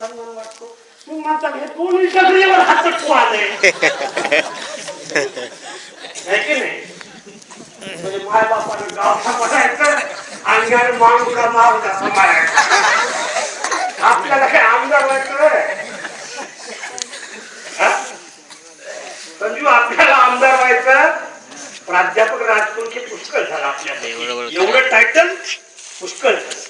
सन्मान वाटतो. मग माझा हे दोन्ही सगळीवर हात आले की नाही. म्हणजे माय बापानं गाव सांभाळायचं अंगार मांग का माग सांभाळायचं. आपल्याला काय आमदार व्हायचं संजू, आपल्याला आमदार व्हायचं. प्राध्यापक राजकुलचे पुष्कळ झालं आपल्याला, एवढं टायटल पुष्कळ झालं.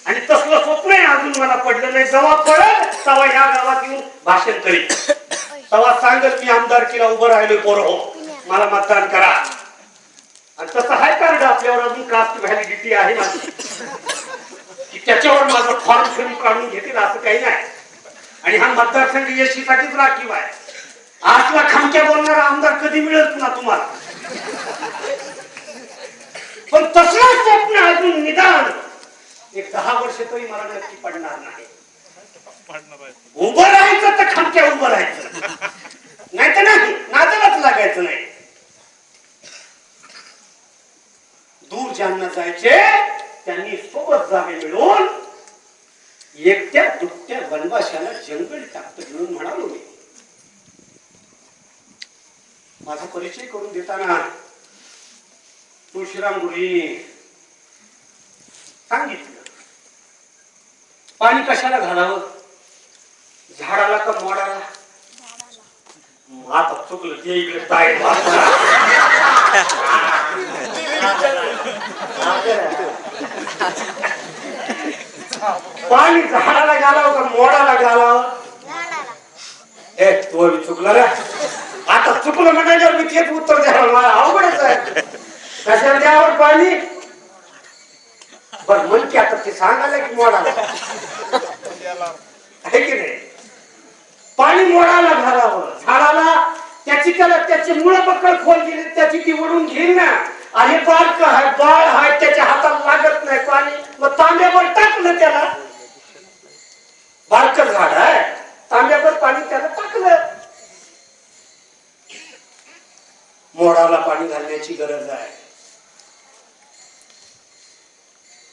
आणि तसलं स्वप्न आहे अजून मला पडलं नाही. जेव्हा पडल तेव्हा या गावात येऊन भाषण करीन, तेव्हा सांगत मी आमदारकीला उभं राहिलोय, पोरं हो मला मतदान करा. आणि तसं आहे कार्ड आपल्यावर, अजून कास्ट व्हॅलिडिटी आहे माझी की त्याच्यावर माझं फॉर्म फिरून काढून घेतील असं काही नाही. आणि हा मतदारसंघ यशीसाठीच राखीव आहे. आजला खामक्या बोलणारा आमदार कधी मिळेल पुन्हा तुम्हाला. पण तसलं स्वप्न अजून निदान एक 10 वर्ष तरी मला नक्की पडणार नाही. उभं राहायचं तर खामक्या उभं राहायचं, नाही तर नाही, नादालाच लागायचं नाही. दूर ज्यांना जायचे त्यांनी सोबत जावे मिळून एकट्या दुकट्या वनवाशाला जंगल टाकत म्हणून म्हणालो मी. माझा परिचय करून देताना तुळशीराम गुरुजींनी सांगितलं, पाणी कशाला घालावं, झाडाला का मोडाला. आता चुकलं ते इकडे ताई पाणी झाडाला घालावं का मोडाला घालावं. ए तो चुकलं रे. आता चुकलं म्हणाल्यावर मी तेच उत्तर द्यावं, मला अवघडच आहे. कशाला द्यावर पाणी बर म्हण की आता ते सांगायला की मोडाला आहे की नाही. पाणी मोडाला घालावं, झाडाला त्याची कला त्याची मुळं बक्कळ खोल गेली त्याची ती ओढून घेईल ना. आणि बाळक आहे, बाळ आहे, त्याच्या हाताला लागत नाही पाणी, मग तांब्यावर टाकलं त्याला. बारक झाड आहे, तांब्यावर पाणी त्याला टाकलं. मोडाला पाणी घालण्याची गरज आहे.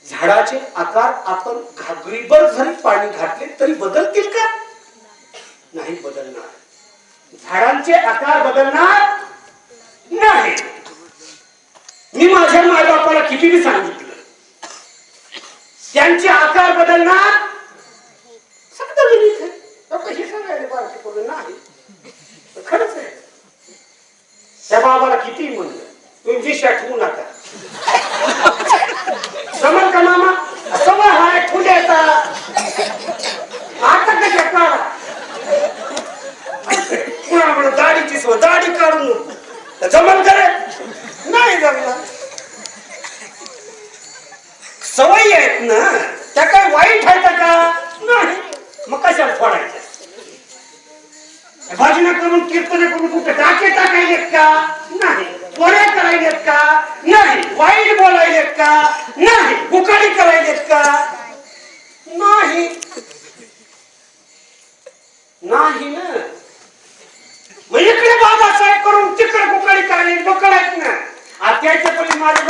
झाडाचे आकार आपण घागरीभर जरी पाणी घातले तरी बदलतील का? नाही बदलणार. झाडांचे आकार बदलणार नाही. मी माझ्या मायबापाला किती सांगितलं, त्यांचे आकार बदलणार नाही. खरंच आहे. त्या बाबाला किती म्हणलं तुम्ही विष आठवू नका. समज का मामा सवय हाय फुल्याचा आता कशा काढा पुन्हा दाढीची सवय, दाढी काढून जमल करे नाही जमला. सवयी आहेत ना, त्या काय वाईट आहेत का नाही. मग कशाला फोडायच्या. भाजनं करून कीर्तन करून कुठे टाके टाकायलेत का नाही. पोऱ्या करायलेत का नाही. वाईट बोलायलेत का नाही. बुकाडी करायलेत का नाही. नाही ना. मग इकडे बाबासाहेब करून तिकडे बुकाडी करायले लोक आहेत ना. त्याच्या परी माझ्या